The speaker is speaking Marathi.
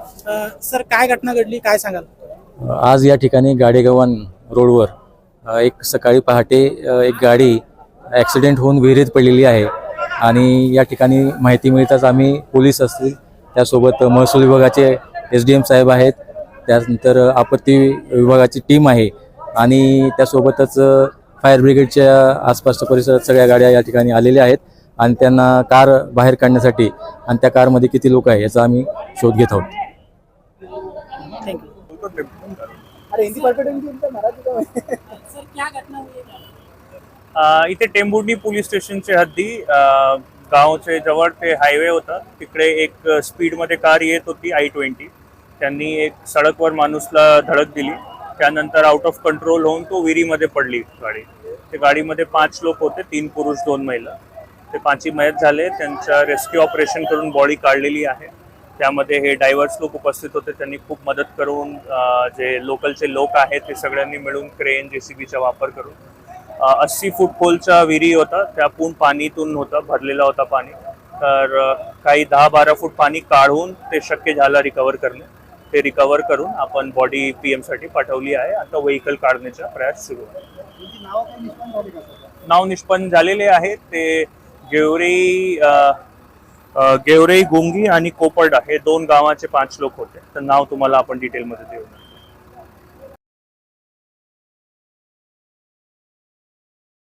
सर काय घटना घडली, काय सांगाल? आज या ठिकाणी गाडेगव्हाण रोडवर एक सकाळी पहाटे एक गाडी ॲक्सिडेंट होऊन विहिरीत पडलेली आहे आणि या ठिकाणी माहिती मिळताच आम्ही पोलीस असतील, त्यासोबत महसूल विभागाचे SDM साहेब आहेत, त्यानंतर आपत्ती विभागाची टीम आहे आणि त्यासोबतच फायर ब्रिगेडच्या आसपासच्या परिसरात सगळ्या गाड्या या ठिकाणी आलेल्या आहेत आणि त्यांना कार बाहेर काढण्यासाठी आणि त्या कारमध्ये किती लोक आहे याचा आम्ही शोध घेत आहोत. सर क्या घटना हुई है? इथे टेंभुर्णी पोलीस स्टेशनचे हद्दी गावचे जवळ ते हायवे होता, तिकडे एक स्पीडमध्ये कार येत होती I-20. त्यांनी एक सडकवर माणूसला धडक दिली, त्यानंतर आउट ऑफ कंट्रोल होऊन तो विहिरीमध्ये पडली गाडी. ते गाडीमध्ये 5 लोक होते, 3 पुरुष 2 महिला. ते 5ही मयत झाले. त्यांच्या रेस्क्यू ऑपरेशन करून बॉडी काढलेली आहे. त्यामध्ये हे डायव्हर्स लोक उपस्थित होते, त्यांनी खूप मदत करून जे लोकलचे लोक आहेत ते सगळ्यांनी मिळून क्रेन JCBचा वापर करून 80 फूट खोलचा विहिरी होता, त्यातून पाणीतून होता भरलेला होता पाणी. तर काही 10-12 फूट पाणी काढून ते शक्य झालं रिकवर करणे. ते रिकवर करून आपण बॉडी PM साठी पाठवली आहे. आता व्हेकल काढण्याचा प्रयास सुरू आहे. नाव निष्पन्न झालेले आहे. ते गेवराई गुंगी आणि कोपर्डा हे 2 गावाचे 5 लोक होते. तर नाव तुम्हाला आपण डिटेलमध्ये देऊ.